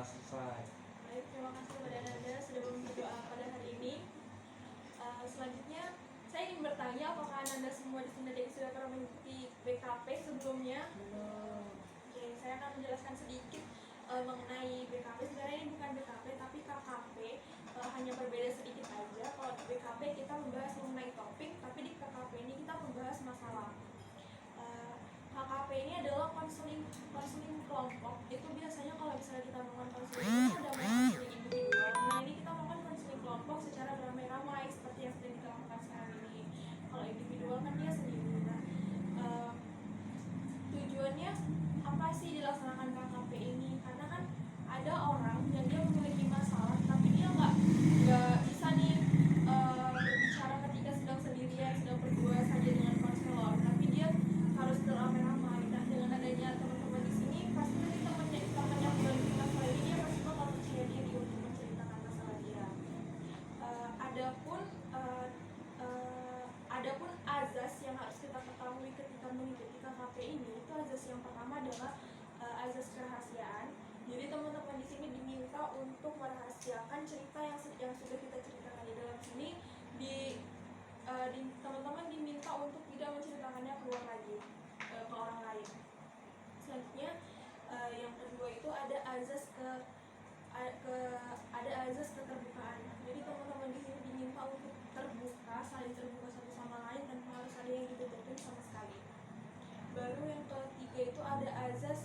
telah selesai. Baik, terima kasih kepada Anda sudah berdoa pada hari ini. Selanjutnya, saya ingin bertanya apakah Anda semua di sini sudah pernah mengikuti BKP sebelumnya? Belum. Oke, saya akan menjelaskan sedikit mengenai BKP. Sebenarnya ini bukan BKP tapi KKP, hanya berbeda sedikit aja. Kalau di BKP kita membahas mengenai topik, tapi di KKP ini kita membahas masalah. KKP ini adalah konseling kelompok. Itu biasanya kalau misalnya kita melakukan konseling itu ada konseling individual. Nah ini kita melakukan konseling kelompok secara beramai-ramai seperti yang sedang kita lakukan sekarang ini. Kalau individual kan dia sendiri. Nah tujuannya apa sih dilaksanakan KKP ini? Karena kan ada orang yang dia memiliki masalah tapi dia nggak bisa nih berbicara ketika sedang sendirian, sedang berdua saja dengan konselor, tapi dia harus beramai-ramai. Nah dengan adanya teman-teman di sini pasti nanti temannya yang memiliki masalah ini dia pasti bakal percaya diri untuk menceritakan masalah dia. Adapun azas yang harus kita ketahui ketika mengikuti KKP ini, itu azas yang pertama adalah azas kerahasiaan. Jadi teman-teman di sini diminta untuk merahasiakan cerita yang sudah kita ceritakan di dalam sini. Teman-teman diminta untuk tidak menceritakannya keluar lagi ke orang lain. Selanjutnya yang kedua itu ada azas keterbukaan. Jadi teman-teman di sini diminta untuk terbuka, saling terbuka satu sama lain tanpa harus ada yang ditutupin sama sekali. Baru yang ketiga itu ada azas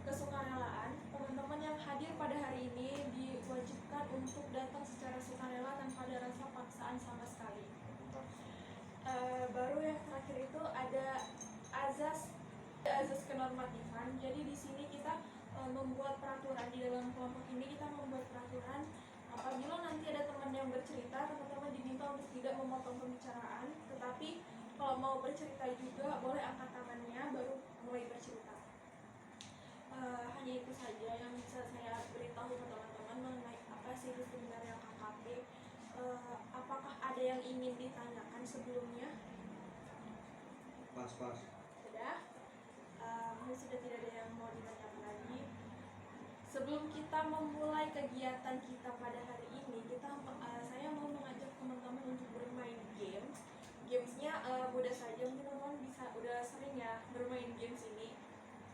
kesukarelaan. Teman-teman yang hadir pada hari ini diwajibkan untuk datang secara sukarela tanpa ada rasa paksaan sama sekali. Baru yang terakhir itu ada azas kenormatifan. Jadi di sini kita membuat peraturan di dalam kelompok ini. Kita membuat peraturan apabila nanti ada teman yang bercerita, teman-teman diminta untuk tidak memotong pembicaraan, tetapi kalau mau bercerita juga boleh angkat tangannya baru mulai bercerita. Hanya itu saja yang bisa saya beritahu ke teman-teman mengenai apa sih itu sebenarnya KKP. Apakah ada yang ingin ditanyakan sebelumnya? Pas. Sudah? Sudah tidak ada yang mau ditanyakan lagi. Sebelum kita memulai kegiatan kita pada hari ini, saya mau mengajak teman-teman untuk bermain games. Gamesnya mudah saja, mungkin teman-teman udah sering ya bermain games ini.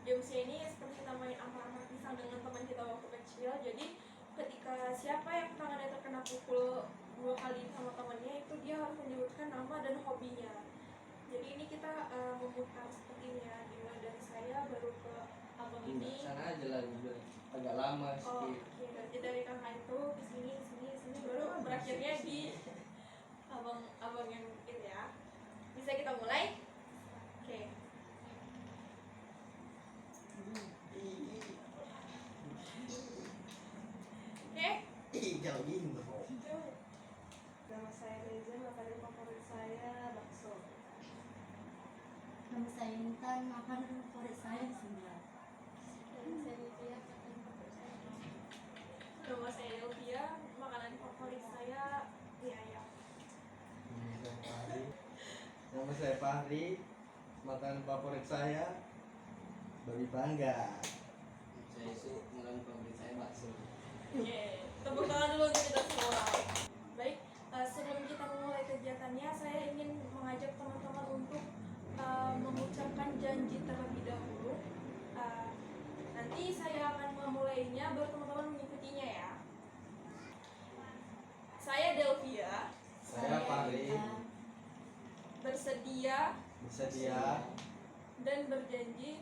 Gamesnya ini seperti kita main ampar-ampar pisang dengan teman kita waktu kecil. Jadi ketika siapa yang tangannya terkena pukul 2 kali sama temannya, itu dia harus menyebutkan nama dan hobinya. Jadi ini kita memutar seperti ini ya, dimulai dari saya baru ke abang ini. Sana aja lah, agak lama Oh, sedikit. jadi dari kakak itu ke sini baru berakhirnya di abang yang itu ya. Bisa kita mulai? Oke. Jauh ini. Nama saya Reza, makanan favorit saya bakso. Nama saya Intan, makanan favorit saya sambal. Nama saya Elvia, makanan favorit saya mie ayam. Nama saya Fahri, makanan favorit saya babi panggang. Saya Su, makanan favorit saya bakso. Oke, tepuk tangan dulu untuk kita semua. Baik, sebelum kita memulai kegiatannya, saya ingin mengajak teman-teman untuk mengucapkan janji terlebih dahulu. Nanti saya akan memulainya, baru teman-teman mengikutinya ya. Saya Delvia. Saya Fahri. Bersedia Dan berjanji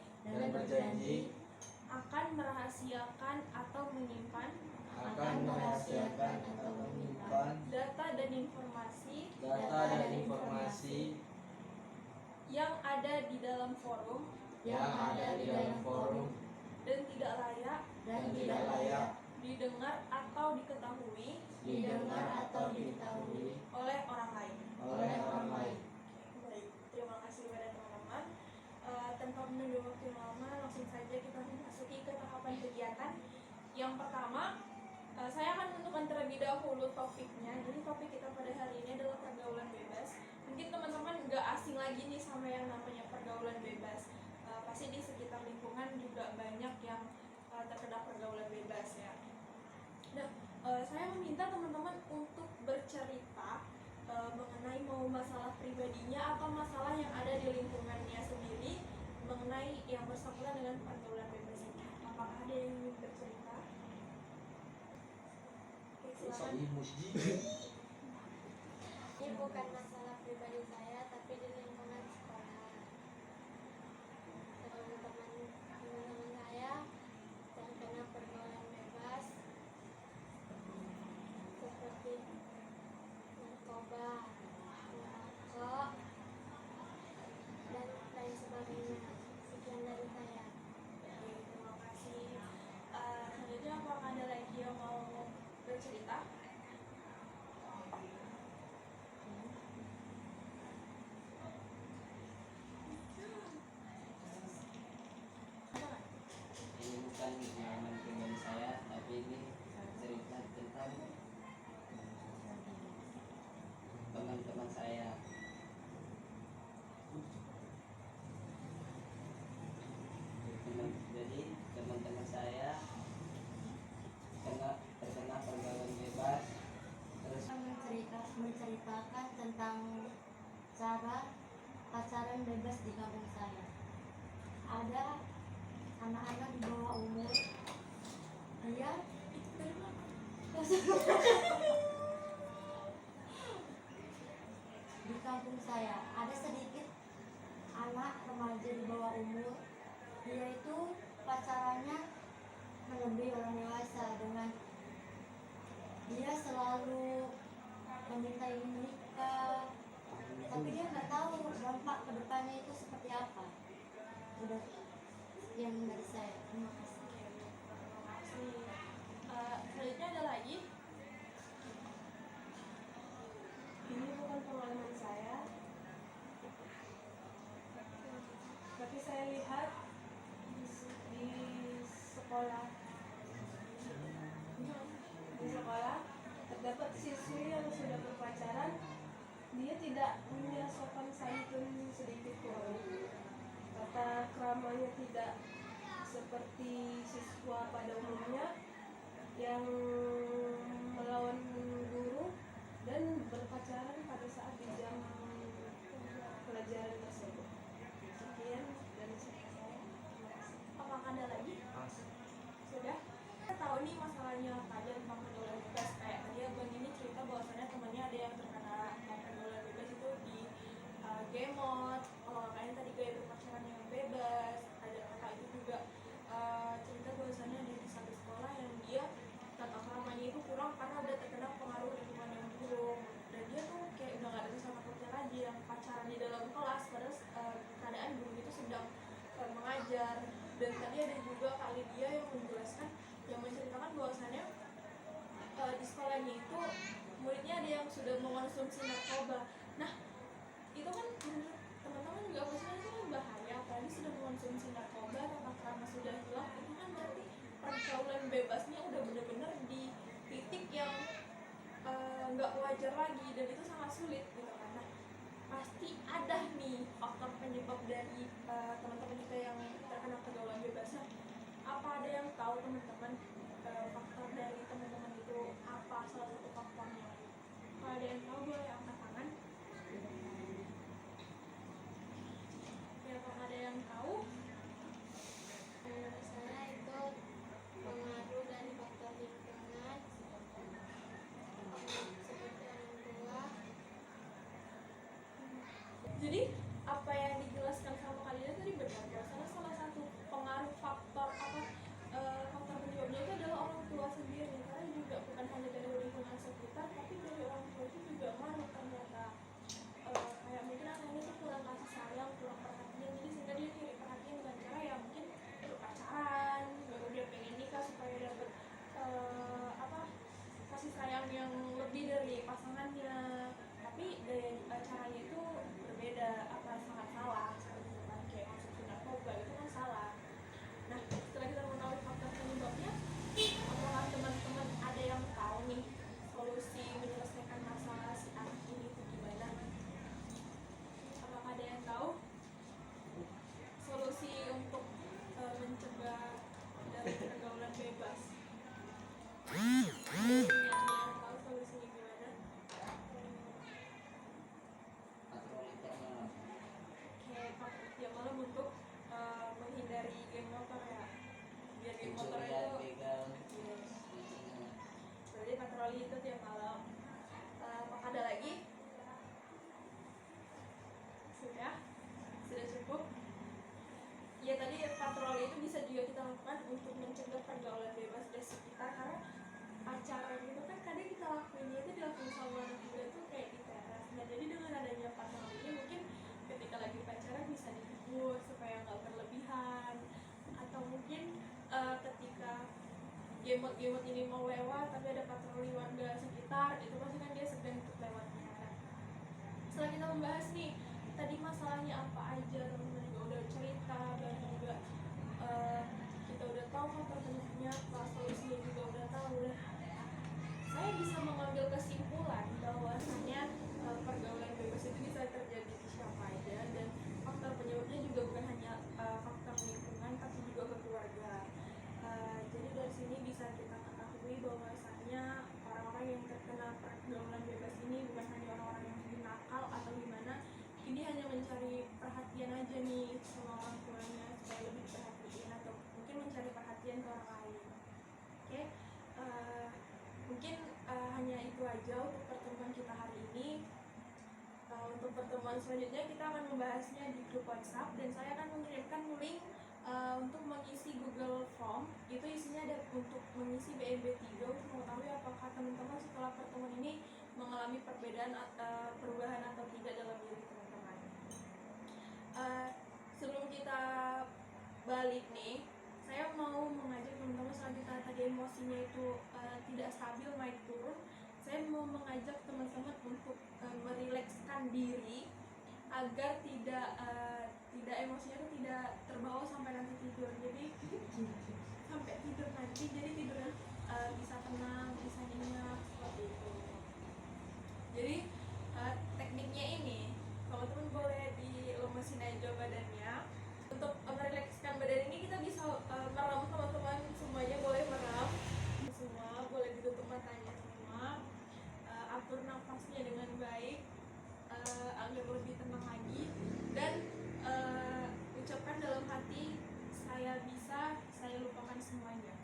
akan merahasiakan atau menyimpan data dan informasi yang ada di dalam forum dan tidak layak didengar atau diketahui oleh orang lain. Baik, terima kasih kepada teman-teman. Tanpa menunggu waktu yang lama, langsung saja kita memasuki ke tahapan kegiatan. Yang pertama, saya akan menentukan terlebih dahulu topiknya. Jadi topik kita pada hari ini adalah pergaulan bebas. Mungkin teman-teman nggak asing lagi nih sama yang namanya pergaulan bebas. Pasti di sekitar lingkungan juga banyak yang terkena pergaulan bebas ya. Nah, saya meminta teman-teman untuk bercerita mengenai mau masalah pribadinya atau masalah yang ada di lingkungannya sendiri mengenai yang bersangkutan dengan pergaulan bebas ini. Apakah ada yang ingin bercerita? Oke, silakan. Ini bukan masalah pribadi saya, tapi di lingkungan sekolah. Teman-teman saya terkena pergaulan bebas seperti narkoba, merokok, dan lain sebagainya. Sekian dari saya. Oke, terima kasih. Selanjutnya apakah ada lagi yang mau bercerita? Ini bukan pengalaman pribadi saya, tapi ini cerita tentang teman-teman saya. Jadi teman-teman saya terkena pergaulan bebas, terus Menceritakan tentang cara pacaran bebas di kampung saya. Ada anak-anak di bawah umur, dia di kampung saya ada sedikit anak remaja di bawah umur, dia itu pacarannya melebihi orang dewasa dengan dia selalu meminta ingin menikah, tapi dia nggak tahu dampak kedepannya itu seperti apa. Udah sekian dari saya, terima kasih. Terima kasih. Selanjutnya ada lagi. Ini bukan pengalaman saya, tapi saya lihat di sekolah terdapat siswi yang sudah berpacaran, dia tidak punya sopan santun sedikit pun. Tata keramanya tidak seperti siswa pada umumnya yang melawan guru dan berpacaran pada saat di jam pelajaran tersebut. Sekian dari saya. Terima kasih. Apakah ada lagi? Sudah? Kita tahu nih masalahnya kalian tentang pergaulan bebas. Kayak tadi abang ini cerita bahwasannya temannya ada yang terkena pergaulan bebas itu di Gemot. Kalau kakaknya tadi gaya berpacaran yang bebas. Ada kakak itu juga cerita bahwasannya ada di satu sekolah yang dia tata keramanya itu kurang karena udah terkena pengaruh lingkungan yang buruk. Dan dia tuh kayak udah gak ada rasa takutnya lagi yang pacaran di dalam kelas. Padahal keadaan guru itu sedang mengajar. Dan tadi ada juga kali dia yang menjelaskan, yang menceritakan bahwasannya di sekolahnya itu muridnya ada yang sudah mengonsumsi narkoba. Nah, itu kan menurut teman-teman juga pastinya itu kan bahaya, apalagi sudah mengonsumsi narkoba, tata krama sudah hilang, itu kan berarti pergaulan bebasnya udah bener-bener di titik yang nggak wajar lagi, dan itu sangat sulit gitu kan. Nah, pasti ada nih faktor penyebab dari teman-teman kita yang terkena pergaulan bebas. Nah, apa ada yang tahu teman-teman faktor dari teman-teman itu apa salah satu faktornya? Kalau ada yang tahu boleh angkat tangan. Ya, kalau ada yang tahu, Menurut saya itu pengaruh dari faktor lingkungan seperti orang tua. jadi apa yang dijelaskan sama kalian tadi benar. Bahwasanya salah satu pengaruh faktor faktor penyebabnya itu adalah orang tua sendiri, karena juga bukan hanya dari lingkungan sekitar, tapi dari orang tua itu juga ngaruh. patroli itu tiap malam. Apakah ada lagi? Sudah cukup. Ya tadi patroli itu bisa juga kita lakukan untuk mencegah pergaulan bebas di sekitar, karena pacaran itu kan kadang kita lakuinnya itu dilakuin sama anak muda tuh kayak di teras. Nah jadi dengan adanya patroli ini mungkin ketika lagi pacaran bisa ditegur supaya nggak berlebihan, atau mungkin ketika gemot-gemot ini mau lewat tapi ada patroli warga sekitar, itu pasti kan dia sedang untuk lewatnya. Setelah kita membahas nih tadi masalahnya apa aja, teman-teman juga udah cerita dan juga kita udah tahu faktor penyebabnya apa, solusinya juga udah tahu. Saya bisa mengambil kesimpulan bahwasanya pergaulan bebas itu bisa terjadi di siapa aja, dan faktor penyebabnya juga bukan hanya faktor lingkungan tapi juga ke keluarga. Jadi dari sini bisa kita ketahui bahwasanya orang-orang yang terkena pergaulan bebas ini bukan hanya orang-orang yang nakal atau gimana, ini hanya mencari perhatian aja nih sama orang tuanya supaya lebih perhatian, atau mungkin mencari perhatian ke orang lain. Oke, mungkin hanya itu aja untuk pertemuan kita hari ini. Untuk pertemuan selanjutnya kita akan membahasnya di grup WhatsApp, dan saya akan mengirimkan link untuk mengisi Google Form. Itu isinya ada untuk mengisi BNB3 untuk mengetahui apakah teman-teman setelah pertemuan ini mengalami perubahan atau tidak dalam diri teman-teman. Sebelum kita balik nih, saya mau mengajak teman-teman, setelah kita tadi emosinya itu tidak stabil, naik turun, saya mau mengajak teman-teman untuk merilekskan diri agar tidak emosinya itu tidak terbawa sampai nanti tidur. Jadi sampai tidur nanti, jadi tidurnya bisa tenang, bisa nyenyak seperti itu. Jadi tekniknya ini, teman-teman boleh dilemesin aja badannya. Untuk merilekskan badan ini kita bisa merem, teman-teman semuanya boleh merem semua, boleh ditutup matanya semua, atur nafasnya dengan baik agar lebih tenang lagi, dan ucapkan dalam hati, saya bisa, saya lupakan semuanya.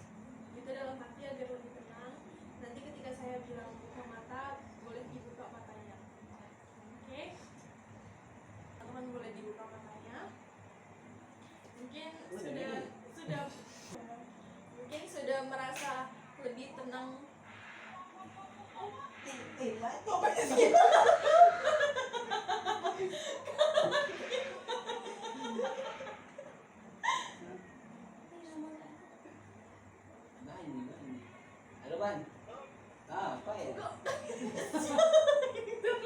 Itu dalam hati agar lebih tenang. Nanti ketika saya bilang buka mata, boleh dibuka matanya. Oke? Teman-teman boleh dibuka matanya. Mungkin sudah merasa lebih tenang. Halo Ban. Apa ya?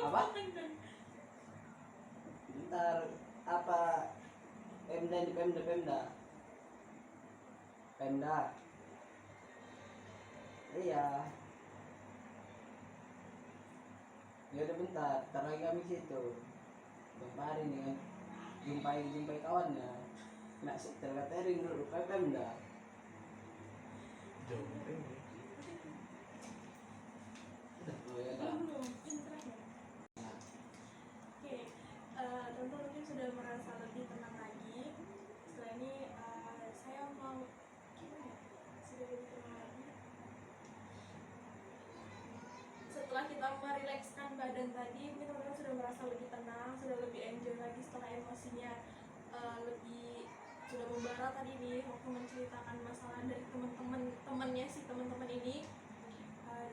Apa? Bentar, apa? Pemda. Iya. Ya udah bentar, ntar lagi kami situ. Kemarin nih kan, jumpai kawannya. Nak terkatering dulu ke Pemda. Oh ya kan. Oke, teman-teman mungkin sudah merasa lebih tenang lagi. Setelah ini saya mau gimana ya? Sudah lebih tenang lagi. Setelah kita merilekskan badan tadi, mungkin teman-teman sudah merasa lebih tenang, sudah lebih enjoy lagi setelah emosinya lebih sudah membara tadi nih waktu menceritakan masalah dari temannya si teman-teman ini.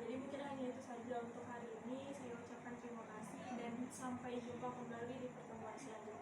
Jadi mungkin hanya itu saja untuk hari ini. Saya ucapkan terima kasih dan sampai jumpa kembali di pertemuan selanjutnya.